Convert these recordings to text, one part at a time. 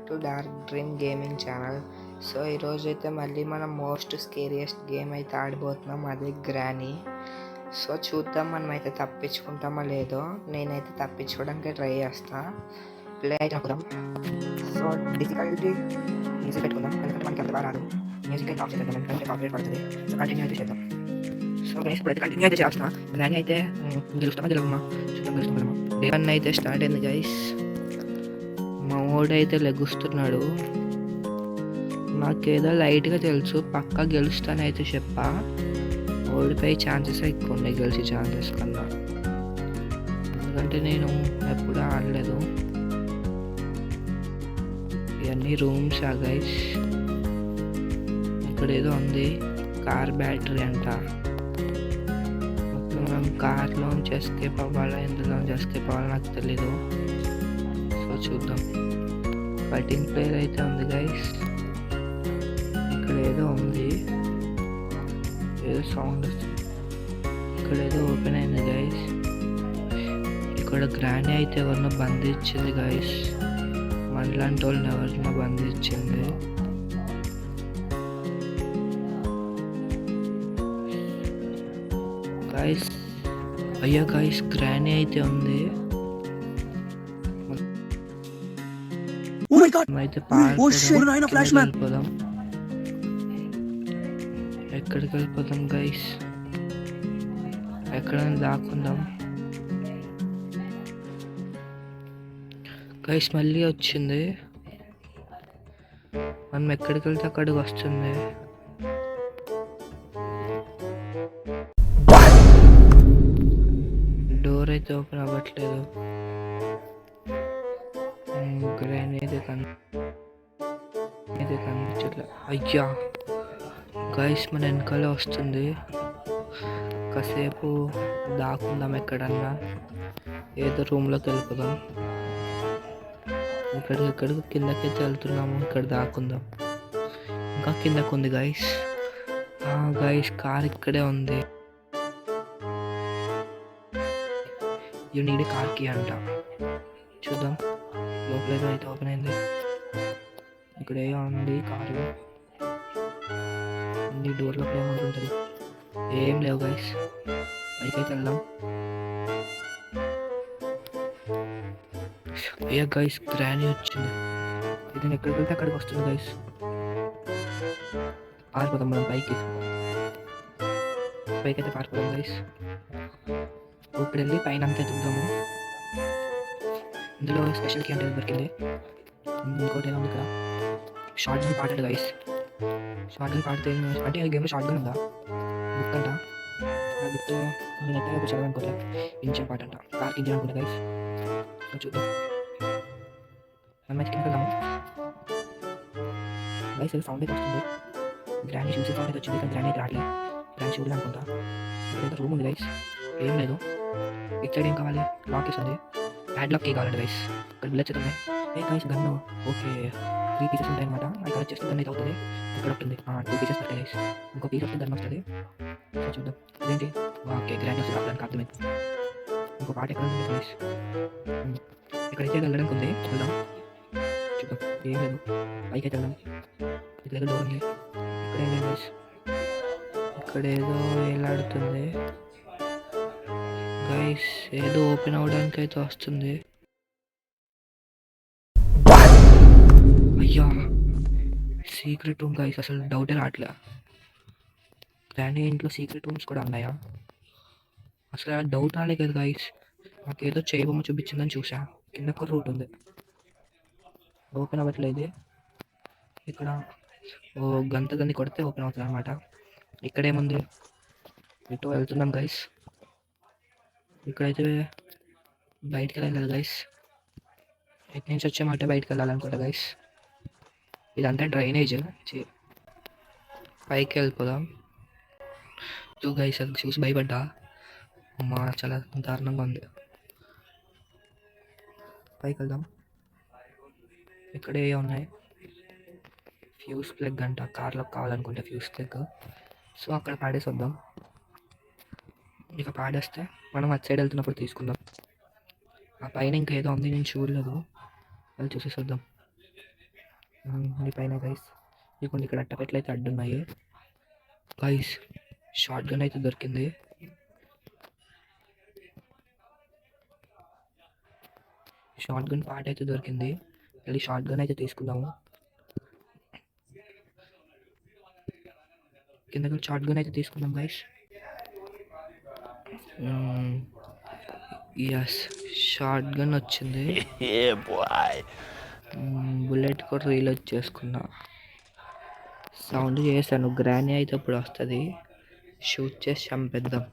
To dark dream gaming channel. So ఈరోజు అయితే మళ్ళీ మనం మోస్ట్ స్కేరియస్ట్ గేమ్ అయితే ఆడిపోతున్నాం, అదే గ్రానీ. సో చూద్దాం మనమైతే తప్పించుకుంటామో లేదో. నేనైతే తప్పించుకోవడానికి ట్రై చేస్తా. ప్లే అయితే అనుకుందాం. సో డిఫికల్టీ మ్యూజిక్ పెట్టుకుందాం, ఎందుకంటే మనకి అంత బాగా రాదు. మ్యూజిక్ అయితే ఆఫ్ చేద్దాం, ఎందుకంటే కాపీరైట్ పడుతుంది. సో కంటిన్యూ అయితే చేద్దాం. సో గైస్ ఇప్పుడైతే కంటిన్యూ అయితే చేస్తున్నా. గ్రానీ అయితే గెలుస్తామా గెలవమా చూద్దాం, గెలుస్తామా. డే 1 అయితే స్టార్ట్ అయింది గైస్. మా ఓడైతే లెగుస్తున్నాడు. నాకేదో లైట్గా తెలుసు పక్కా గెలుస్తానైతే చెప్పా. ఓడిపోయే ఛాన్సెస్ ఎక్కువ ఉన్నాయి గెలిచే ఛాన్సెస్ కన్నా, ఎందుకంటే నేను ఎప్పుడు ఆడలేదు. ఇవన్నీ రూమ్స్ గైస్. ఇక్కడ ఏదో ఉంది కార్ బ్యాటరీ అంట. మనం కార్లోంచి ఎస్కేప్ అవ్వాలా ఎందులోంచి ఎస్కేప్ అవ్వాలో నాకు తెలీదు. సో చూద్దాం. ఫైటింగ్ ప్లేయర్ అయితే ఉంది గైస్. ఇక్కడ ఏదో ఉంది, ఏదో సౌండ్ వస్తుంది. ఇక్కడ ఏదో ఓపెన్ అయింది గైస్. ఇక్కడ గ్రానీ అయితే ఎవరినో బంధించింది గైస్. మనలాంటి వాళ్ళని ఎవరినో బంధించింది. గైస్ అయ్యా గైస్, గ్రానీ అయితే ఉంది. అయితే వెళ్ళిపోదాం. ఎక్కడికి వెళ్ళిపోదాం గైస్? ఎక్కడైనా దాక్కుందాం గైస్. మళ్ళీ వచ్చింది. మనం ఎక్కడికి వెళ్తే అక్కడికి వస్తుంది. డోర్ అయితే ఓపెన్ అవ్వట్లేదు. గ్రానీ అయితే కనిపించట్లే. అయ్యా గైస్ మన వెనకాలే వస్తుంది. కాసేపు దాక్కుందాం ఎక్కడన్నా, ఏదో రూమ్లోకి వెళ్ళిపోదాం. ఇక్కడికి కిందకైతే వెళ్తున్నాము. ఇక్కడ దాక్కుందాం. ఇంకా కిందకు ఉంది గైస్. గైస్ కార్ ఇక్కడే ఉంది. యూ నీడ్ కార్ కీ అంట. చూద్దాం. లోపల అయితే ఓపెన్ అయింది. ఇక్కడ ఏ ఉంది కారు. డోర్ లోపల ఏముంటుంది? ఏం లేవు గైస్. పైకి అయితే వెళ్దాం. అయ్యా గైస్ గ్రానీ వచ్చింది. ఇది ఎక్కడికి వెళ్తే అక్కడికి వస్తుంది గైస్. పారిపోదాం మనం పైకి అయితే పారిపోదాం గైస్. ఇప్పుడు వెళ్ళి పైన అంతా ఎదుగుదాము. ఇందులో స్పెషల్ కీ అంటే దొరికింది. ఇంకోటి ఏదో ఉంది ఇక్కడ, షార్ట్ గన్ పాడాడు గైస్. షార్ట్ గన్ పాడితే అంటే ఈ గేమ్లో షార్ట్ గన్ ఉందా? బుక్ అంట. ఆ బుక్ నేనైతే ఒక చదవనుకోలే. ఇంజిన్ పాట అంట, కార్కి ఇంజిన్ అనుకుంటా గైస్. చూద్దాం. మనం అయితే కిందకి వెళ్దాము గైస్. అది సౌండ్ అయితే వస్తుంది. గ్రానీ చూసే సౌండ్ అయితే వచ్చింది, కానీ గ్రానీ అయితే రావట్లేదు. గ్రానీ చూడలేదు అనుకుంటా. ఇక్కడైతే రూమ్ ఉంది గైస్. ఏం లేదు. ఇటు సైడ్ ఏం కావాలి? లాక్ వేసి ఉంది. హ్యాండ్ లాక్ కీ కావాలండి గైస్. ఇక్కడ బిల్లెట్స్ అయితే ఉన్నాయి. ఏ గైస్ గన్ను ఓకే 3 పీసెస్ ఉంటాయి అనమాట. ఇక్కడ జస్ట్ గన్ అయితే అవుతుంది. ఇక్కడ ఉంటుంది 2 పీసెస్ ఉంటాయి గైస్. ఇంకో పీస్ వస్తుంది, గన్ వస్తుంది. సో చూద్దాం. ఇదేంటి? ఓకే గ్రాండ్ వస్తుంది. అర్థం అర్థమైంది. ఇంకో పాట ఎక్కడ ఉంది గైస్? ఇక్కడైతే వెళ్ళడానికి ఉంది. వెళ్దాం. చూద్దాం. ఏం లేదు. పైకి అయితే వెళ్దాం. ఇక్కడ డోర్ ఉంది. ఇక్కడ ఏం లేదు గైస్. ఇక్కడ ఏదో వేలాడుతుంది గైస్. ఏదో ఓపెన్ అవ్వడానికి అయితే వస్తుంది. అయ్యా సీక్రెట్ రూమ్ గైస్. అసలు డౌటే రావట్లే. గ్రానీ ఇంట్లో సీక్రెట్ రూమ్స్ కూడా ఉన్నాయా? అసలు డౌట్ రాలే కదా గైస్. నాకేదో చేయబొమ్మ చూపించిందని చూసా. కింద ఒక రూట్ ఉంది. ఓపెన్ అవ్వట్లేదు. ఇక్కడ ఓ గంట కొడితే ఓపెన్ అవుతుంది అనమాట. ఇక్కడేముంది? ఇటు వెళ్తున్నాం గైస్. ఇక్కడైతే బయటికి వెళ్ళాలి కదా గైస్. ఇటు నుంచి వచ్చేమాట బయటికి వెళ్ళాలనుకుంటా గైస్. ఇదంతా డ్రైనేజ్. పైకి వెళ్ళిపోదాం. టూ గైస్ అది చూసి భయపడ్డా. అమ్మా చాలా దారుణంగా ఉంది. పైకి వెళ్దాం. ఇక్కడే ఉన్నాయి. ఫ్యూజ్ ప్లగ్ అంట. కార్లో కావాలనుకుంటే ఫ్యూజ్ ప్లగ్. సో అక్కడ పాడేసి వద్దాం. ఇక పాడేస్తే మనం అటు సైడ్ వెళ్తున్నప్పుడు తీసుకుందాం. ఆ పైన ఇంకా ఏదో ఉంది, నేను చూడలేదు. అది చూసేసి వద్దాం. నీ పైన గైస్ మీకు ఇక్కడ అట్టపెట్లు అయితే అడ్డున్నాయి గైస్. షార్ట్ గన్ అయితే దొరికింది. షార్ట్ గన్ పార్ట్ అయితే దొరికింది. వెళ్ళి షార్ట్ గన్ అయితే తీసుకుందాము. కింద షార్ట్ గన్ అయితే తీసుకుందాం గైస్. ఎస్, షార్ట్ గన్ వచ్చింది. బుల్లెట్ కూడా రీలోడ్ చేసుకున్నా. సౌండ్ చేశాను. గ్రానీ అయితే ఇప్పుడు వస్తుంది. షూట్ చేసి చంపేద్దాం.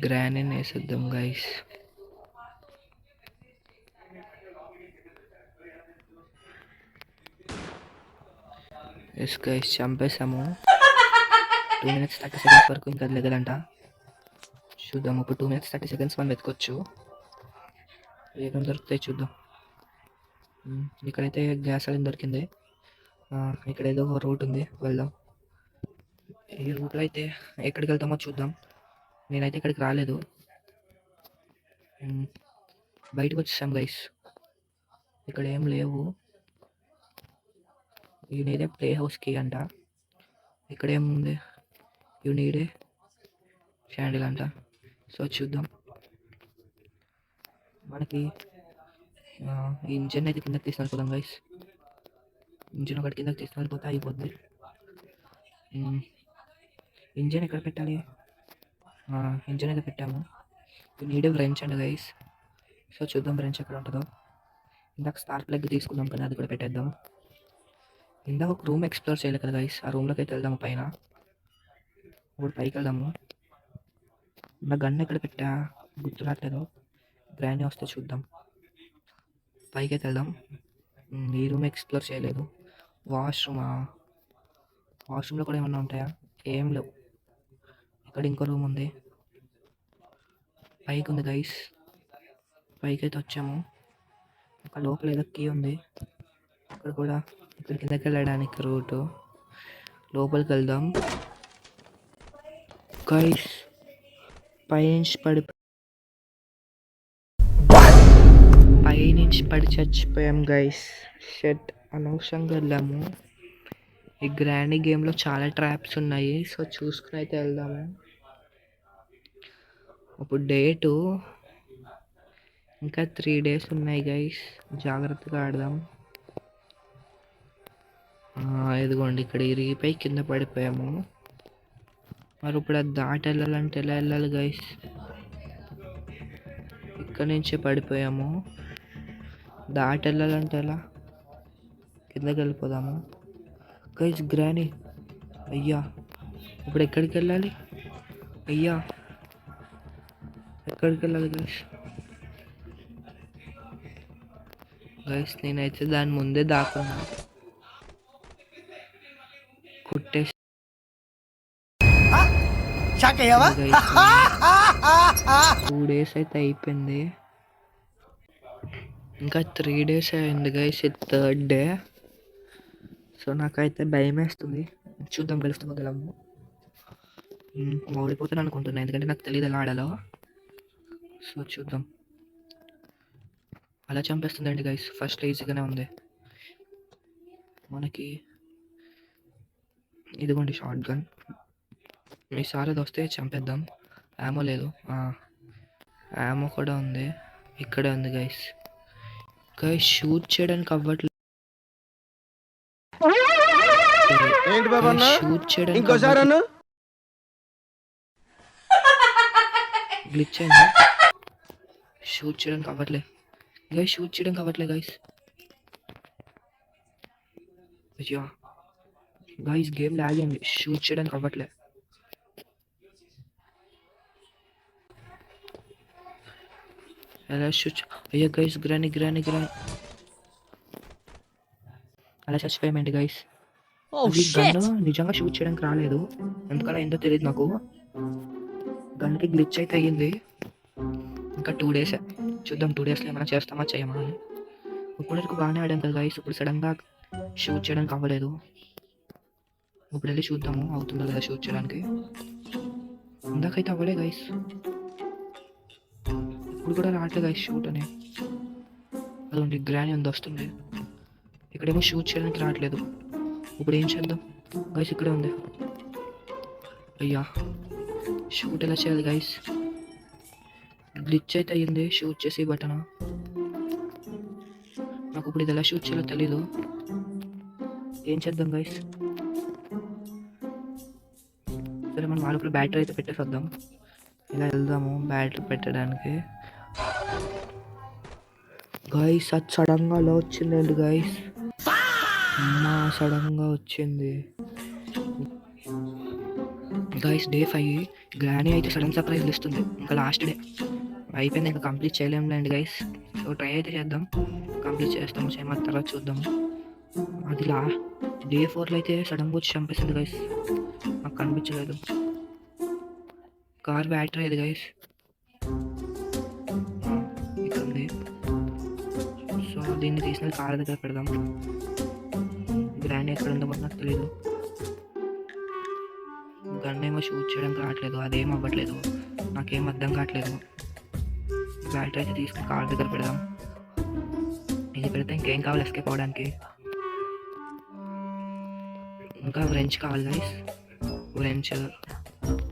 గ్రానీని వేసేద్దాం గైస్. ఎస్ గైస్, చంపేసాము. 2 minutes 30 seconds వరకు ఇంకా లేదంట. చూద్దాం. ఇప్పుడు 2 minutes 30 seconds మనం వెతుకోవచ్చు. ఏం దొరుకుతాయి చూద్దాం. ఇక్కడైతే గ్యాస్ అది దొరికింది. ఇక్కడ ఏదో ఒక రూట్ ఉంది, వెళ్దాం. ఈ రూట్లో అయితే ఎక్కడికి వెళ్తామో చూద్దాం. నేనైతే ఇక్కడికి రాలేదు. బయటకు వచ్చేసాం గైస్. ఇక్కడ ఏం లేవు. You need a play house కీ అంట. ఇక్కడ ఏముంది? యూ నీడ్ ఏ క్యాండిల్ అంట. సో చూద్దాం. మనకి ఈ ఇంజిన్ అయితే కిందకి తీసుకెళ్ళిపోదాం గైస్. ఇంజిన్ ఒకటి కిందకి తీసుకెళ్ళిపోతే అయిపోద్ది. ఇంజిన్ ఎక్కడ పెట్టాలి? ఇంజిన్ అయితే పెట్టాము. యూ నీడ్ ఏ బ్రెంచ్ అంట గైస్. సో చూద్దాం బ్రెంచ్ ఎక్కడ ఉంటుందో. ఇందాక స్పార్క్ ప్లగ్ తీసుకుందాం కదా, అది కూడా పెట్టేద్దాం. ఇందాక ఒక రూమ్ ఎక్స్ప్లోర్ చేయలేదు కదా గైస్. ఆ రూమ్లోకి అయితే వెళ్దాము. పైన ఇప్పుడు పైకి వెళ్దాము. నా గన్ ఎక్కడ పెట్టా గుర్తురాట్లేదు. గ్రాండ్ వస్తే చూద్దాం. పైకి అయితే వెళ్దాం. ఈ రూమ్ ఎక్స్ప్లోర్ చేయలేదు. వాష్రూమ్లో కూడా ఏమన్నా ఉంటాయా? ఏం లేవు. ఇక్కడ ఇంకో రూమ్ ఉంది. పైకి ఉంది గైస్. పైకి అయితే వచ్చాము. ఒక లోపల ఏదో కీ ఉంది. ఇక్కడ కూడా ఇక్కడ కిందకి వెళ్ళడానికి రూటు. లోపలికి వెళ్దాం గైస్. పైనుంచి పడి చచ్చిపోయాం గైస్. షెట్, అనవసరంగా వెళ్ళాము. ఈ గ్రాండీ గేమ్లో చాలా ట్రాప్స్ ఉన్నాయి. సో చూసుకుని అయితే వెళ్దాము. ఇప్పుడు డేటు ఇంకా 3 days ఉన్నాయి గైస్. జాగ్రత్తగా ఆడదాం. ఇదిగోండి, ఇక్కడ ఇరిగిపోయి కింద పడిపోయాము. మరి ఇప్పుడు అది దాటి వెళ్ళాలంటే ఎలా వెళ్ళాలి గైస్? ఇక్కడ నుంచే పడిపోయాము. దాటి వెళ్ళాలంటే ఎలా? కిందకి వెళ్ళిపోదాము గైస్. గ్రానీ అయ్యా, ఇప్పుడు ఎక్కడికి వెళ్ళాలి? అయ్యా, ఎక్కడికి వెళ్ళాలి గైస్? గైస్ నేనైతే దాని ముందే దాక్కున్నా. కుట్టేసి 2 days అయితే అయిపోయింది. ఇంకా 3 days అయింది గైస్. ఇది 3rd day. సో నాకైతే భయం వేస్తుంది. చూద్దాం గెలుస్తామో గెలము. ఓడిపోతాను అనుకుంటున్నాను, ఎందుకంటే నాకు తెలియదు ఎలా ఆడాలో. సో చూద్దాం. అలా చంపేస్తుందండి గైస్. ఫస్ట్ ఈజీగానే ఉంది మనకి. ఇదిగోండి షార్ట్ గన్. ఈసారి అది వస్తే చంపేద్దాం. యామో లేదు. యామో కూడా ఉంది. ఇక్కడే ఉంది గైస్. గైస్ షూట్ చేయడానికి అవ్వట్లేదు. షూట్ చేయడానికి గ్లిచ్ అయింది. షూట్ చేయడానికి అవ్వట్లేదు గైస్. షూట్ చేయడానికి అవ్వట్లేదు గైస్. అయ్యా గైస్, గేమ్ లాగ్ అయింది. షూట్ చేయడానికి అవ్వట్లే. ఎలా షూట్? అయ్యా గైస్, గ్రానీ అలా చచ్చిపోయామండి గైస్. గన్ నిజంగా షూట్ చేయడానికి రాలేదు. ఎందుకలా ఏందో తెలియదు నాకు. గన్కి గ్లిచ్ అయితే అయ్యింది. ఇంకా 2 days. చూద్దాం 2 daysలో ఏమైనా చేస్తామా చేయమా అని. ఇప్పటివరకు బాగానే ఆడాం కదా గైస్. ఇప్పుడు సడన్గా షూట్ చేయడానికి అవ్వలేదు. ఇప్పుడు వెళ్ళి చూద్దాము అవుతుందో లేదా షూట్ చేయడానికి. ఇందాకైతే అవ్వలే గైస్. ఇప్పుడు కూడా రావట్లేదు గైస్ షూట్ అని. అదండి గ్రాని ఉంది వస్తుంది. ఇక్కడేమో షూట్ చేయడానికి రావట్లేదు. ఇప్పుడు ఏం చేద్దాం గైస్? ఇక్కడే ఉంది. అయ్యా షూట్ ఎలా చేయాలి గైస్? గ్లిచ్ అయితే అయ్యింది షూట్ చేసి బటన్. నాకు ఇప్పుడు ఇది ఎలా షూట్ చేయాలో తెలీదు. ఏం చేద్దాం గైస్? సరే మనం వాళ్ళప్పుడు బ్యాటరీ అయితే పెట్టేసి వద్దాం. ఇలా వెళ్దాము బ్యాటరీ పెట్టడానికి. గైస్ అది సడన్గా అలా వచ్చిందండి గైస్. అమ్మా సడన్గా వచ్చింది గైస్. డే 5 గ్రానీ అయితే సడన్ సర్ప్రైజ్ ఇస్తుంది. ఇంకా లాస్ట్ డే అయిపోయింది, ఇంకా కంప్లీట్ చేయలేములేండి గైస్. సో ట్రై అయితే చేద్దాం, కంప్లీట్ చేస్తాము చేయమని తర్వాత చూద్దాము. అది డే 4లో అయితే సడన్గా వచ్చి చంపేసింది గైస్. నాకు కనిపించలేదు. కార్ బ్యాటరీ ఇది గైస్, ఇక్కడ ఉంది. సో దీన్ని తీసిన కార్ దగ్గర పెడదాం. గ్రాండ్ ఎక్కడ ఉందో కూడా నాకు తెలీదు. గన్ ఏమో షూట్ చేయడానికి రావట్లేదు, అదేం అవ్వట్లేదు, నాకేం అర్థం కావట్లేదు. బ్యాటరీ అయితే తీసుకుని కార్ దగ్గర పెడదాం. ఇది పెడితే ఇంకేం కావాలి ఎస్కేప్ అవ్వడానికి? ఇంకా వ్రెంచ్ కావాలి గైస్. వ్రెంచ్,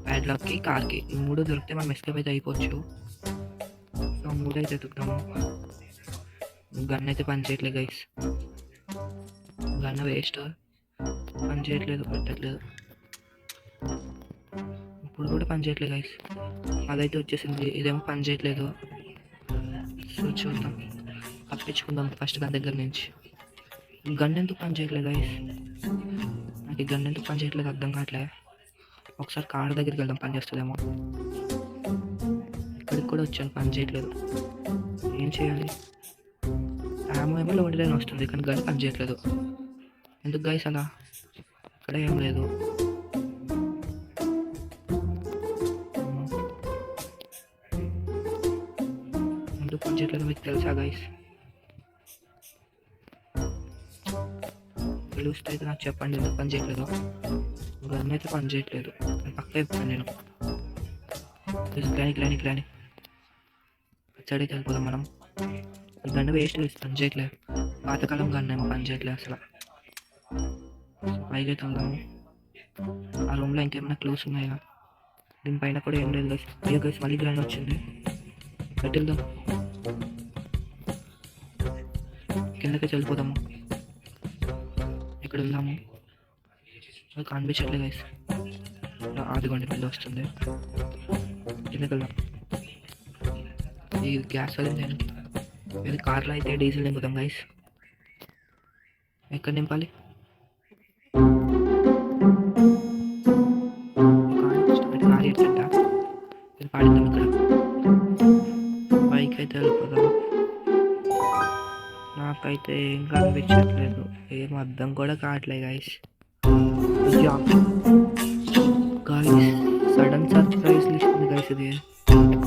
ప్యాడ్లాక్కి, కార్కి, ఈ 3 దొరికితే మనం ఎస్కేప్ అయితే అయిపోవచ్చు. సో 3 అయితే ఎత్తుకుతాము. గన్ అయితే పని చేయట్లేదు గైస్. గన్ వేస్ట్, పని చేయట్లేదు, పెట్టట్లేదు. ఇప్పుడు కూడా పని చేయట్లేదు గైస్. అదైతే వచ్చేసింది, ఇదేమో పని చేయట్లేదు. సో చూద్దాం, తప్పించుకుందాం ఫస్ట్ దాని దగ్గర నుంచి. గన్ ఎందుకు పని చేయట్లేదు గైస్? నాకు ఈ గన్ ఎందుకు పని చేయట్లేదు అర్థం కావట్లేదు. ఒకసారి కార్ దగ్గరికి వెళ్దాం, పని చేస్తుందేమో. ఇక్కడికి కూడా వచ్చాను, పని చేయట్లేదు. ఏం చేయాలి? ఆమె ఏమో లోన్ వస్తుంది కానీ గన్ పని చేయట్లేదు. ఎందుకు గైస్ అలా? ఇక్కడ ఏం లేదు. ఎందుకు పని చేయట్లేదు మీకు తెలుసా గైస్? తెలుస్తే అయితే నాకు చెప్పండి ఎందుకు పని చేయట్లేదు. గన్ అయితే పని చేయట్లేదు, పక్క అయిపోతాను నేను. గ్రాని సైడ్కి వెళ్ళిపోదాం మనం. ఈ గన్ వేస్ట్ పని చేయట్లేదు. పాతకాలం గన్ ఏమో పని చేయట్లేదు అసలు. పైకి అయితే వెళ్దాము. ఆ రూమ్లో ఇంకేమైనా క్లూస్ ఉన్నాయా? దీనిపైన కూడా ఏం లేదు గైస్. అయ్యో గైస్ మళ్ళీ గ్రాండ్ వచ్చింది. బయట వెళ్దాం, కిందకి వెళ్ళిపోదాము. ఇక్కడ వెళ్దాము. అది కనిపించట్లేదు గైస్. ఆదిగోండి మళ్ళీ వస్తుంది. కిందకి వెళ్దాం. ఈ గ్యాస్ వెళ్ళింది. ఇది కార్లో అయితే డీజిల్ నింపుతాం గైస్. ఎక్కడ నింపాలి? కార్ ఎట్ట ఇది పాడిద్దాం. ఇక్కడ పైకి అయితే వెళ్ళిపోదాం. నాకైతే ఏం కనిపించట్లేదు, ఏం అర్థం కూడా కావట్లేదు గైస్. గైస్ సడన్ సర్ప్రైజ్ ఇస్తుంది గైస్. ఇది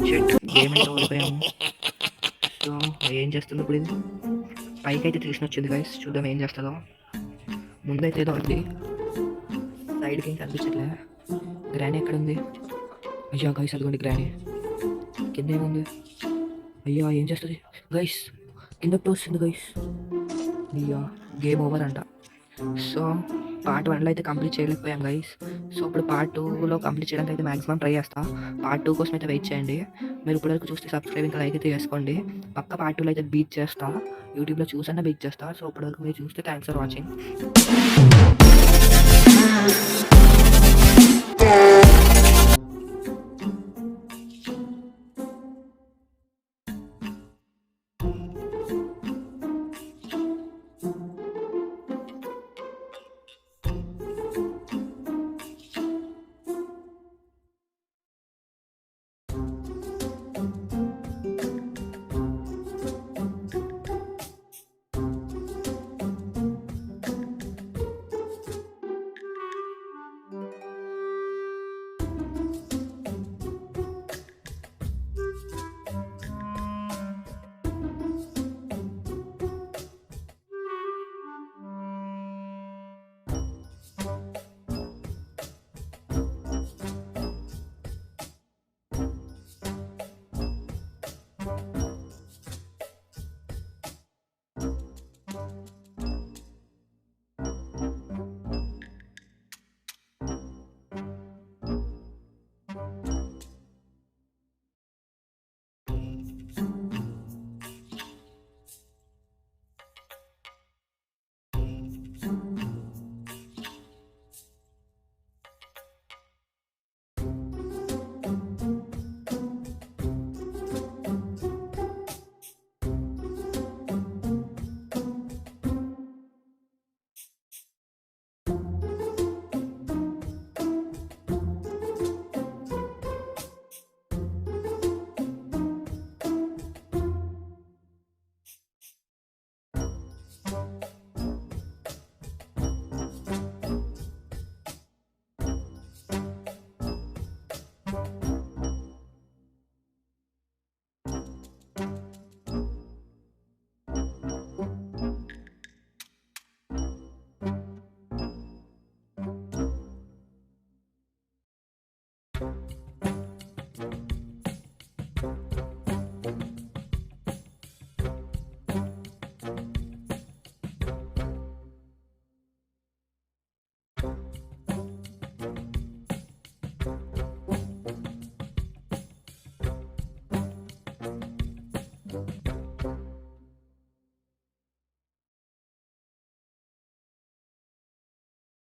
షిట్, గేమ్ అయితే ఓడిపోయాము. సో ఏం చేస్తుంది ఇప్పుడు? ఇది పైకి అయితే తీసుకుని వచ్చింది గైస్. చూద్దాం ఏం చేస్తుందో. ముందైతే ఏదో ఉంది, సైడ్కి ఏం కనిపించట్లే. గ్రానీ ఎక్కడ ఉంది? అయ్యా గైస్ అదిగోండి గ్రానీ. కింద ఏముంది? అయ్యా ఏం చేస్తుంది గైస్? కిందకి వస్తుంది గైస్. అయ్యా గేమ్ ఓవర్ అంట. సో పార్ట్ 1లో అయితే కంప్లీట్ చేయలేకపోయాం గైస్. సో ఇప్పుడు పార్ట్ 2లో కంప్లీట్ చేయడానికి అయితే మ్యాక్సిమం ట్రై చేస్తా. పార్ట్ 2 కోసం అయితే వెయిట్ చేయండి. మీరు ఇప్పటివరకు చూస్తే సబ్స్క్రైబ్ ఇంకా లైక్ అయితే చేసుకోండి. పక్క పార్ట్ 2లో అయితే బీట్ చేస్తా, యూట్యూబ్లో చూసన్నా బీట్ చేస్తా. సో ఇప్పటివరకు మీరు చూస్తే థ్యాంక్స్ ఫర్ వాచింగ్.